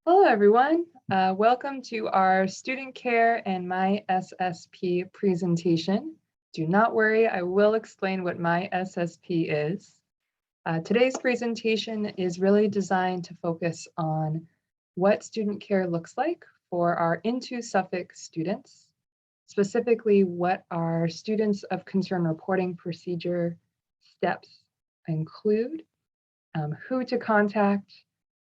Hello, everyone. Welcome to our Student Care and MySSP presentation. Do not worry, I will explain what MySSP is. Today's presentation is really designed to focus on what student care looks like for our Into Suffolk students, specifically what our students of concern reporting procedure steps include, who to contact,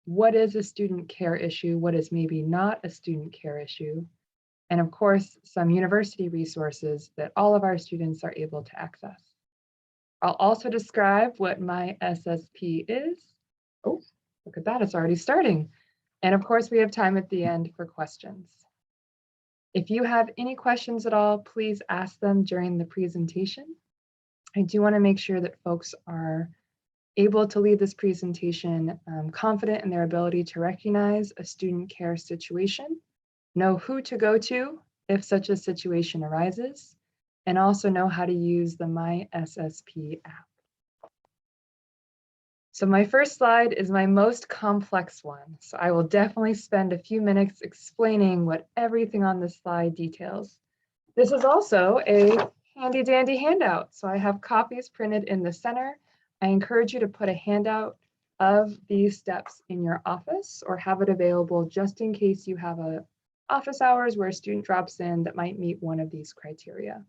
what is a student care issue, what is maybe not a student care issue, and of course, some university resources that all of our students are able to access. I'll also describe what MySSP is. Oh, look at that, it's already starting. And of course, we have time at the end for questions. If you have any questions at all, please ask them during the presentation. I do want to make sure that folks are able to leave this presentation confident in their ability to recognize a student care situation, know who to go to if such a situation arises, and also know how to use the MySSP app. So my first slide is my most complex one. So I will definitely spend a few minutes explaining what everything on this slide details. This is also a handy dandy handout. So I have copies printed in the center. I encourage you to put a handout of these steps in your office or have it available just in case you have a office hours where a student drops in that might meet one of these criteria.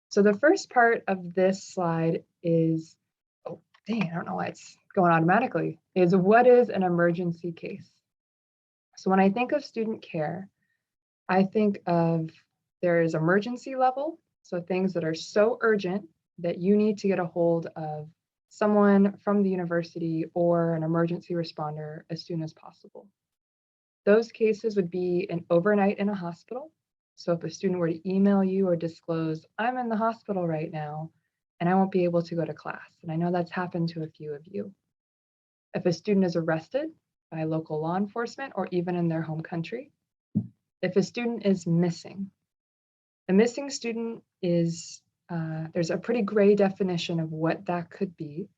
So the first part of this slide is, oh, dang, I don't know why it's going automatically, is what is an emergency case? So when I think of student care, I think of there is emergency level, so things that are so urgent that you need to get a hold of someone from the university or an emergency responder as soon as possible. Those cases would be an overnight in a hospital. So if a student were to email you or disclose, I'm in the hospital right now and I won't be able to go to class. And I know that's happened to a few of you. If a student is arrested by local law enforcement or even in their home country. If a student is missing. A missing student is, there's a pretty gray definition of what that could be,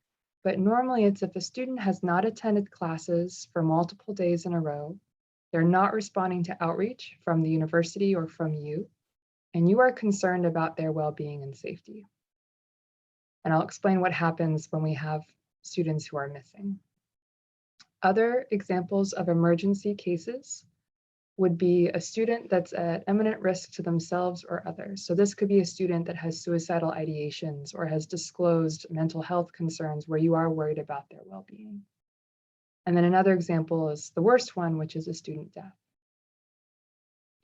but normally it's if a student has not attended classes for multiple days in a row, they're not responding to outreach from the university or from you, and you are concerned about their well-being and safety. And I'll explain what happens when we have students who are missing. Other examples of emergency cases would be a student that's at imminent risk to themselves or others. So this could be a student that has suicidal ideations or has disclosed mental health concerns where you are worried about their well-being. And then another example is the worst one, which is a student death.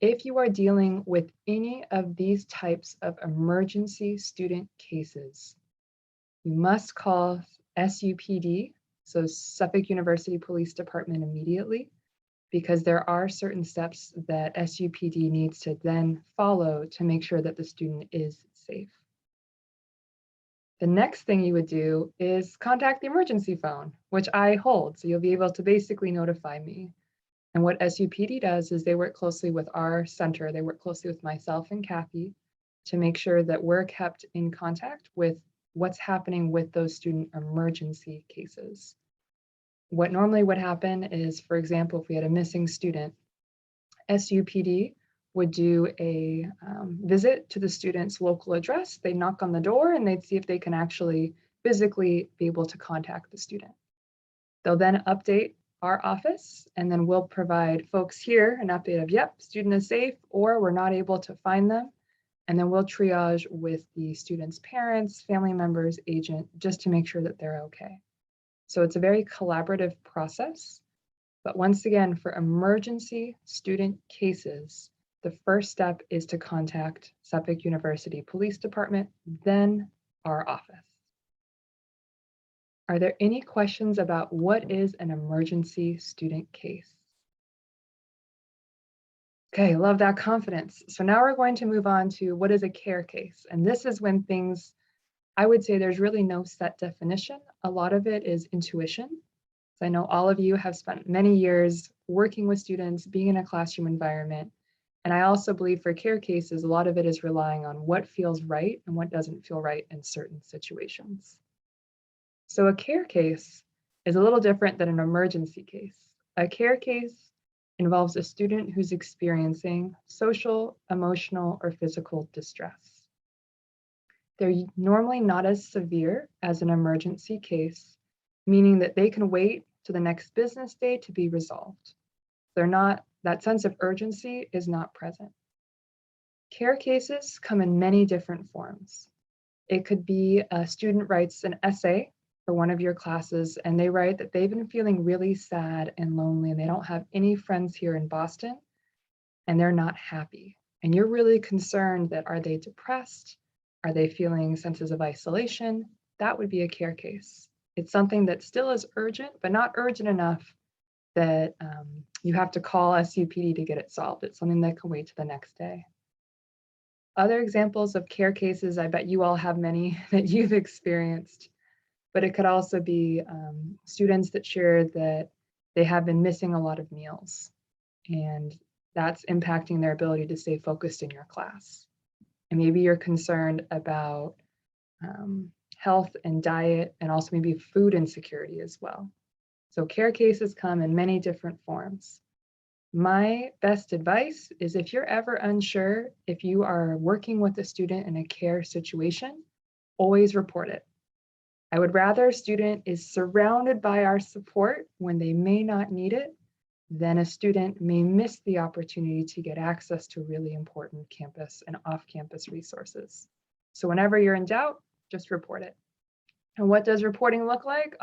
If you are dealing with any of these types of emergency student cases, you must call SUPD, so Suffolk University Police Department, immediately, because there are certain steps that SUPD needs to then follow to make sure that the student is safe. The next thing you would do is contact the emergency phone, which I hold, so you'll be able to basically notify me. And what SUPD does is they work closely with our center, they work closely with myself and Kathy to make sure that we're kept in contact with what's happening with those student emergency cases. What normally would happen is, for example, if we had a missing student, SUPD would do a visit to the student's local address. They'd knock on the door and they'd see if they can actually physically be able to contact the student. They'll then update our office and then we'll provide folks here an update of, yep, student is safe, or we're not able to find them. And then we'll triage with the student's parents, family members, agent, just to make sure that they're okay. So it's a very collaborative process. But once again, for emergency student cases, the first step is to contact Suffolk University Police Department, then our office. Are there any questions about what is an emergency student case? Okay, love that confidence. So now we're going to move on to what is a care case. And this is when things, I would say there's really no set definition. A lot of it is intuition. So I know all of you have spent many years working with students, being in a classroom environment. And I also believe for care cases, a lot of it is relying on what feels right and what doesn't feel right in certain situations. So a care case is a little different than an emergency case. A care case involves a student who's experiencing social, emotional, or physical distress. They're normally not as severe as an emergency case, meaning that they can wait to the next business day to be resolved. That sense of urgency is not present. Care cases come in many different forms. It could be a student writes an essay for one of your classes and they write that they've been feeling really sad and lonely and they don't have any friends here in Boston and they're not happy. And you're really concerned that are they depressed? Are they feeling senses of isolation? That would be a care case. It's something that still is urgent, but not urgent enough that you have to call SUPD to get it solved. It's something that can wait to the next day. Other examples of care cases, I bet you all have many that you've experienced, but it could also be students that share that they have been missing a lot of meals and that's impacting their ability to stay focused in your class. And maybe you're concerned about health and diet and also maybe food insecurity as well. So care cases come in many different forms. My best advice is if you're ever unsure if you are working with a student in a care situation, always report it. I would rather a student is surrounded by our support when they may not need it than a student may miss the opportunity to get access to really important campus and off-campus resources. So whenever you're in doubt, just report it. And what does reporting look like?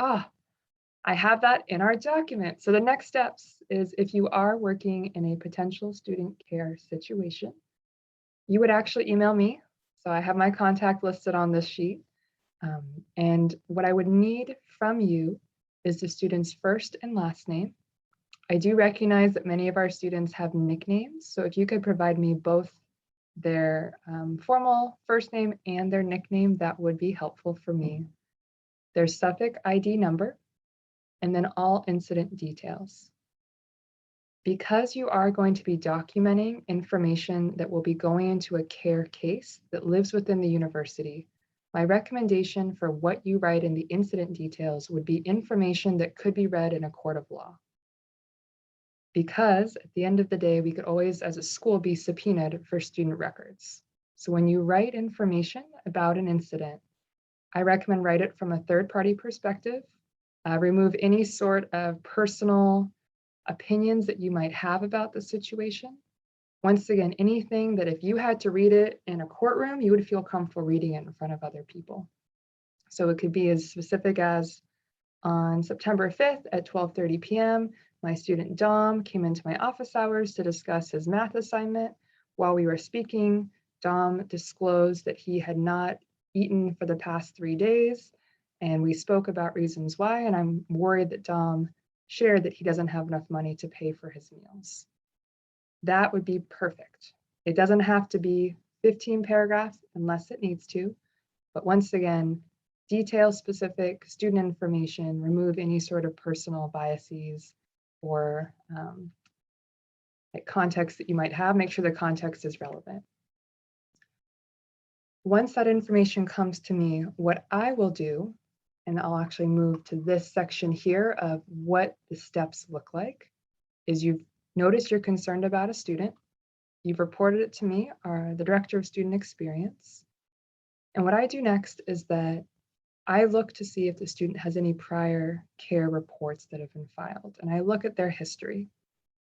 I have that in our document. So the next steps is if you are working in a potential student care situation, you would actually email me. So I have my contact listed on this sheet. And what I would need from you is the student's first and last name. I do recognize that many of our students have nicknames. So if you could provide me both their formal first name and their nickname, that would be helpful for me. Their Suffolk ID number, and then all incident details. Because you are going to be documenting information that will be going into a care case that lives within the university, my recommendation for what you write in the incident details would be information that could be read in a court of law. Because at the end of the day, we could always, as a school, be subpoenaed for student records. So when you write information about an incident, I recommend write it from a third-party perspective. Remove any sort of personal opinions that you might have about the situation. Once again, anything that if you had to read it in a courtroom, you would feel comfortable reading it in front of other people. So it could be as specific as on September 5th at 12:30 p.m., my student Dom came into my office hours to discuss his math assignment. While we were speaking, Dom disclosed that he had not eaten for the past 3 days. And we spoke about reasons why, and I'm worried that Dom shared that he doesn't have enough money to pay for his meals. That would be perfect. It doesn't have to be 15 paragraphs unless it needs to, but once again, detail specific student information, remove any sort of personal biases or like context that you might have, make sure the context is relevant. Once that information comes to me, what I will do, and I'll actually move to this section here of what the steps look like, is you've noticed you're concerned about a student. You've reported it to me, the Director of Student Experience. And what I do next is that I look to see if the student has any prior care reports that have been filed. And I look at their history.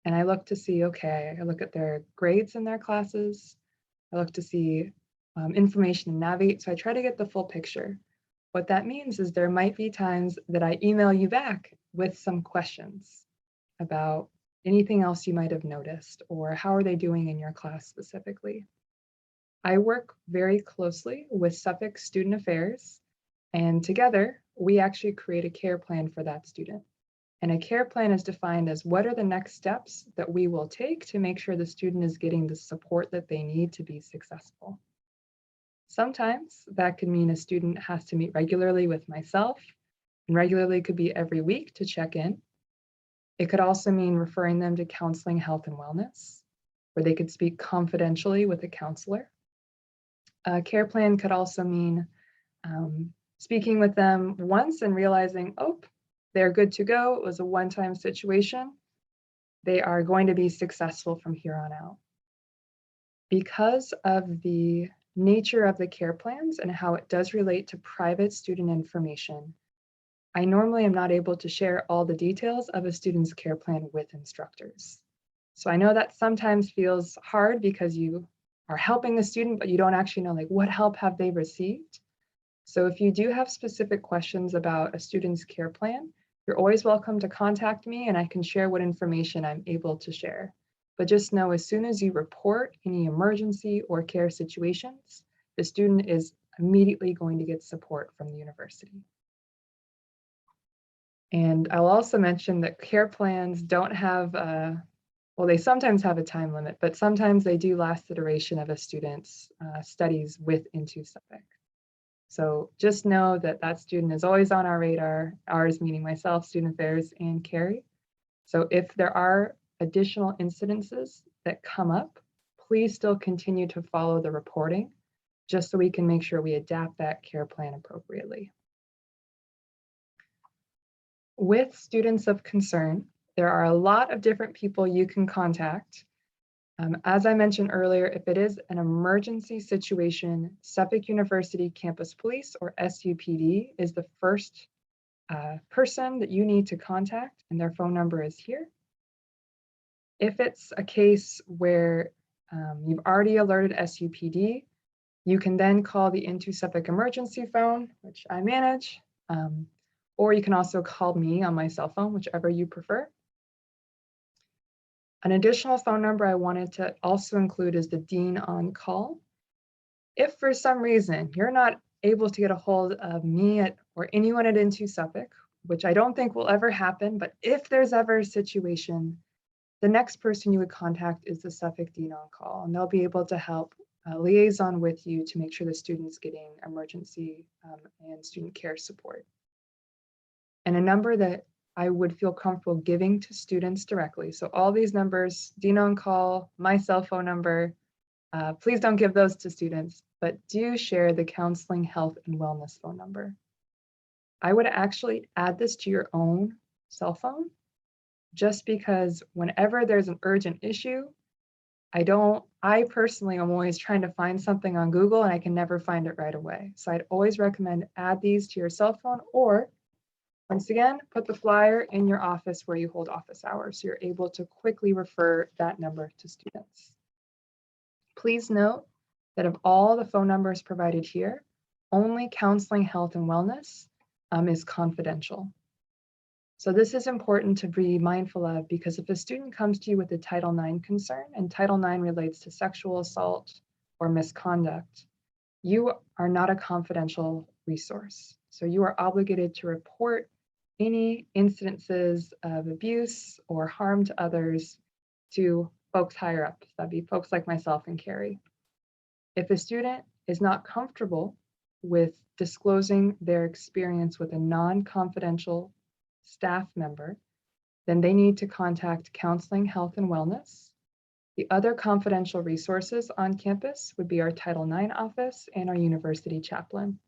And I look to see, okay, I look at their grades in their classes. I look to see information in Navigate. So I try to get the full picture. What that means is there might be times that I email you back with some questions about anything else you might have noticed or how are they doing in your class specifically. I work very closely with Suffolk Student Affairs, and together we actually create a care plan for that student. And a care plan is defined as what are the next steps that we will take to make sure the student is getting the support that they need to be successful. Sometimes that could mean a student has to meet regularly with myself, and regularly could be every week to check in. It could also mean referring them to counseling, health, and wellness, where they could speak confidentially with a counselor. A care plan could also mean speaking with them once and realizing, oh, they're good to go. It was a one-time situation. they are going to be successful from here on out. Because of the nature of the care plans and how it does relate to private student information, I normally am not able to share all the details of a student's care plan with instructors. So I know that sometimes feels hard because you are helping the student, but you don't actually know like what help have they received. So if you do have specific questions about a student's care plan, you're always welcome to contact me and I can share what information I'm able to share. But just know as soon as you report any emergency or care situations, the student is immediately going to get support from the university. And I'll also mention that care plans don't have, well, they sometimes have a time limit, but sometimes they do last the duration of a student's studies with Suffolk. So just know that that student is always on our radar, ours meaning myself, Student Affairs, and Carrie. So if there are additional incidences that come up, please still continue to follow the reporting, just so we can make sure we adapt that care plan appropriately. With students of concern, there are a lot of different people you can contact. As I mentioned earlier, if it is an emergency situation, Suffolk University Campus Police, or SUPD, is the first person that you need to contact, and their phone number is here. If it's a case where you've already alerted SUPD, you can then call the Suffolk emergency phone, which I manage, or you can also call me on my cell phone, whichever you prefer. An additional phone number I wanted to also include is the Dean on Call. If for some reason you're not able to get a hold of me or anyone at Suffolk, which I don't think will ever happen, but if there's ever a situation, the next person you would contact is the Suffolk Dean on Call, and they'll be able to help liaison with you to make sure the student's getting emergency and student care support. And a number that I would feel comfortable giving to students directly. So all these numbers, Dean on Call, my cell phone number, please don't give those to students, but do share the counseling, health, and wellness phone number. I would actually add this to your own cell phone, just because whenever there's an urgent issue, I personally am always trying to find something on Google and I can never find it right away. So I'd always recommend add these to your cell phone, or once again, put the flyer in your office where you hold office hours, so you're able to quickly refer that number to students. Please note that of all the phone numbers provided here, only counseling, health, and wellness is confidential. So this is important to be mindful of, because if a student comes to you with a Title IX concern, and Title IX relates to sexual assault or misconduct, you are not a confidential resource. So you are obligated to report any incidences of abuse or harm to others to folks higher up. That'd be folks like myself and Carrie. If a student is not comfortable with disclosing their experience with a non-confidential staff member, then they need to contact Counseling, Health, and Wellness. The other confidential resources on campus would be our Title IX office and our university chaplain.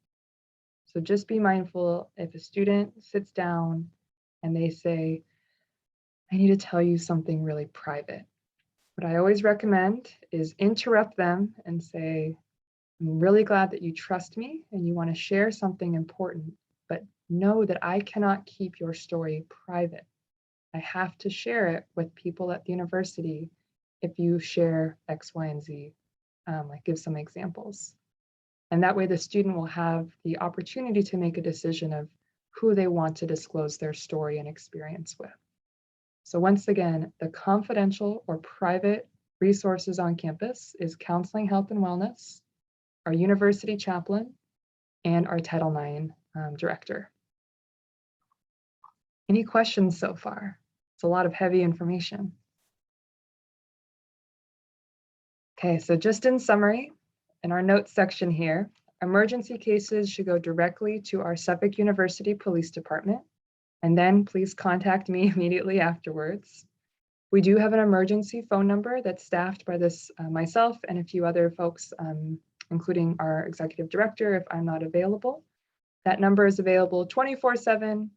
So just be mindful if a student sits down and they say, I need to tell you something really private. What I always recommend is interrupt them and say, I'm really glad that you trust me and you want to share something important, but know that I cannot keep your story private. I have to share it with people at the university if you share X, Y, and Z. Like give some examples. And that way the student will have the opportunity to make a decision of who they want to disclose their story and experience with. So once again, the confidential or private resources on campus is Counseling, Health, and Wellness, our university chaplain, and our Title IX director. Any questions so far? It's a lot of heavy information. Okay, so just in summary, in our notes section here, emergency cases should go directly to our Suffolk University Police Department, and then please contact me immediately afterwards. We do have an emergency phone number that's staffed by myself and a few other folks, including our executive director if I'm not available. That number is available 24/7,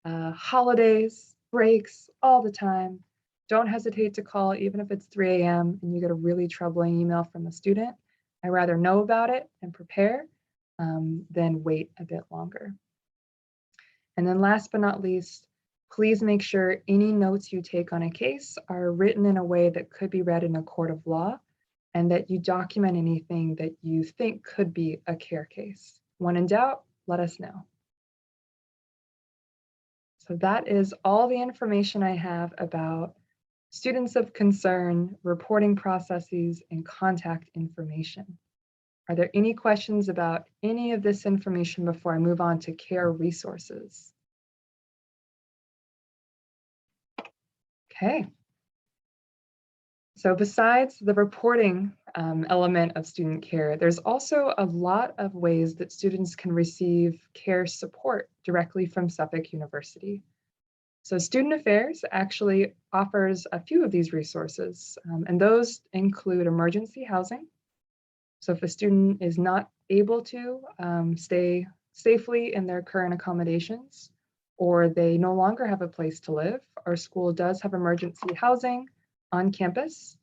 holidays, breaks, all the time. don't hesitate to call, even if it's 3 a.m. and you get a really troubling email from a student. I'd rather know about it and prepare than wait a bit longer. And then last but not least, please make sure any notes you take on a case are written in a way that could be read in a court of law, and that you document anything that you think could be a care case. When in doubt, let us know. So that is all the information I have about students of concern, reporting processes, and contact information. Are there any questions about any of this information before I move on to care resources? Okay. So besides the reporting element of student care, there's also a lot of ways that students can receive care support directly from Suffolk University. So Student Affairs actually offers a few of these resources, and those include emergency housing. So if a student is not able to stay safely in their current accommodations, or they no longer have a place to live, our school does have emergency housing on campus.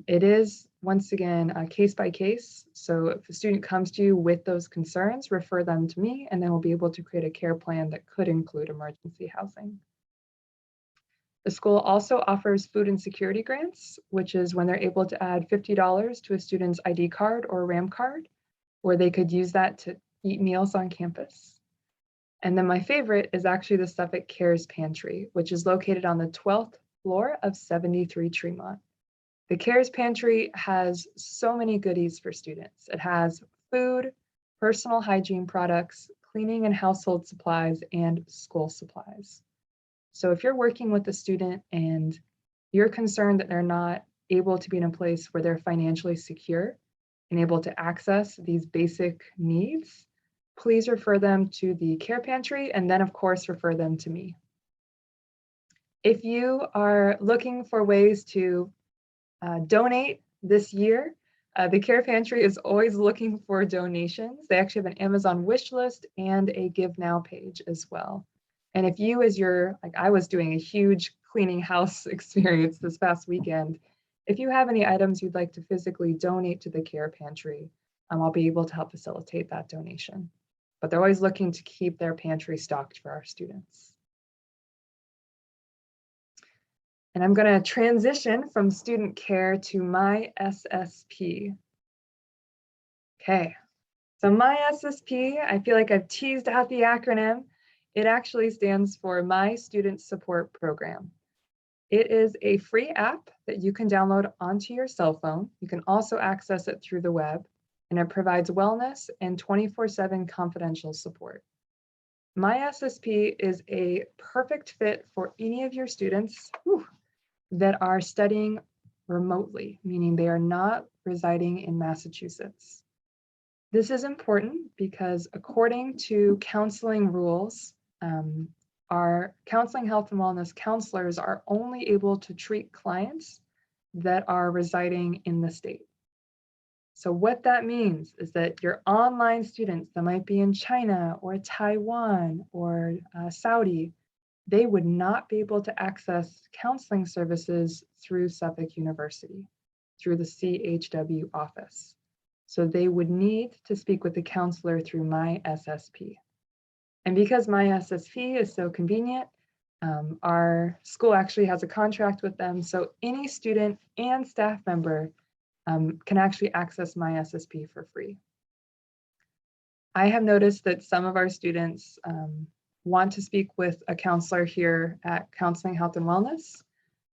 It is, once again, case by case. So if a student comes to you with those concerns, refer them to me, and then we'll be able to create a care plan that could include emergency housing. The school also offers food insecurity grants, which is when they're able to add $50 to a student's ID card or RAM card, where they could use that to eat meals on campus. And then my favorite is actually the Suffolk Cares Pantry, which is located on the 12th floor of 73 Tremont. The Cares Pantry has so many goodies for students. It has food, personal hygiene products, cleaning and household supplies, and school supplies. So if you're working with a student and you're concerned that they're not able to be in a place where they're financially secure and able to access these basic needs, please refer them to the Care Pantry, and then of course refer them to me. If you are looking for ways to donate this year, the Care Pantry is always looking for donations. They actually have an Amazon wish list and a Give Now page as well. And if you, like I was doing a huge cleaning house experience this past weekend, if you have any items you'd like to physically donate to the Care Pantry, I'll be able to help facilitate that donation. But they're always looking to keep their pantry stocked for our students. And I'm going to transition from student care to MySSP. Okay, so MySSP, I feel like I've teased out the acronym. It actually stands for My Student Support Program. It is a free app that you can download onto your cell phone. You can also access it through the web, and it provides wellness and 24/7 confidential support. MySSP is a perfect fit for any of your students that are studying remotely, meaning they are not residing in Massachusetts. This is important because according to counseling rules, our counseling health and wellness counselors are only able to treat clients that are residing in the state. So what that means is that your online students that might be in China or Taiwan or Saudi, they would not be able to access counseling services through Suffolk University, through the CHW office. So they would need to speak with the counselor through MySSP. And because MySSP is so convenient, our school actually has a contract with them. So any student and staff member can actually access MySSP for free. I have noticed that some of our students want to speak with a counselor here at Counseling Health and Wellness,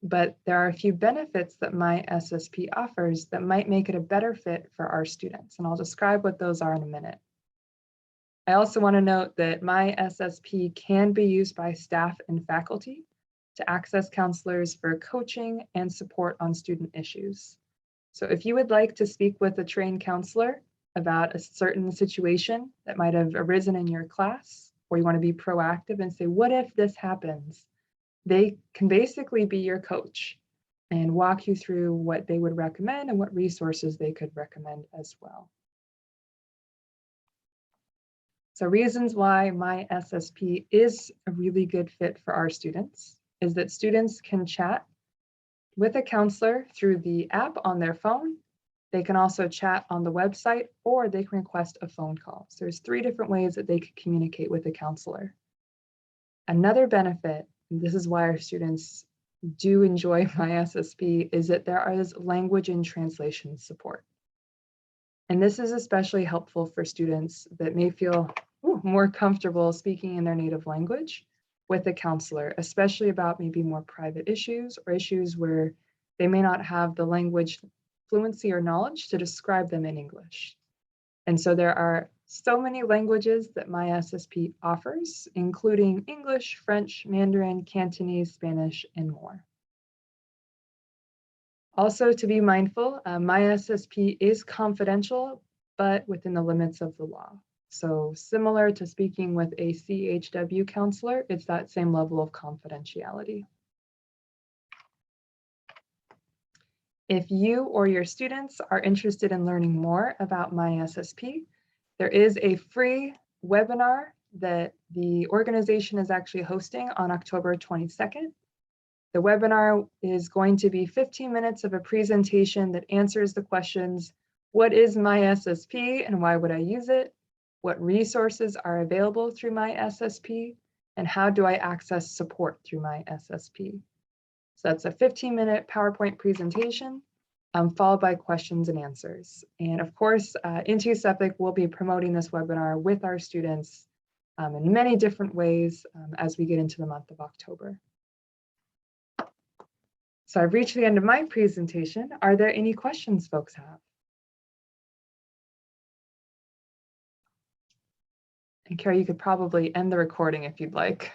but there are a few benefits that MySSP offers that might make it a better fit for our students, and I'll describe what those are in a minute. I also want to note that MySSP can be used by staff and faculty to access counselors for coaching and support on student issues. So if you would like to speak with a trained counselor about a certain situation that might have arisen in your class, or you want to be proactive and say, what if this happens? They can basically be your coach and walk you through what they would recommend and what resources they could recommend as well. So reasons why MySSP is a really good fit for our students is that students can chat with a counselor through the app on their phone. They can also chat on the website, or they can request a phone call. So there's 3 different ways that they could communicate with a counselor. Another benefit, and this is why our students do enjoy MySSP, is that there is language and translation support. And this is especially helpful for students that may feel more comfortable speaking in their native language with a counselor, especially about maybe more private issues or issues where they may not have the language fluency or knowledge to describe them in English. And so there are so many languages that MySSP offers, including English, French, Mandarin, Cantonese, Spanish, and more. Also, to be mindful, MySSP is confidential, but within the limits of the law. So similar to speaking with a CHW counselor, it's that same level of confidentiality. If you or your students are interested in learning more about MySSP, there is a free webinar that the organization is actually hosting on October 22nd. The webinar is going to be 15 minutes of a presentation that answers the questions, what is MySSP and why would I use it? What resources are available through MySSP? And how do I access support through MySSP? So that's a 15-minute PowerPoint presentation followed by questions and answers. And of course, Into Suffolk will be promoting this webinar with our students in many different ways as we get into the month of October. So I've reached the end of my presentation. Are there any questions folks have? And Carrie, you could probably end the recording if you'd like.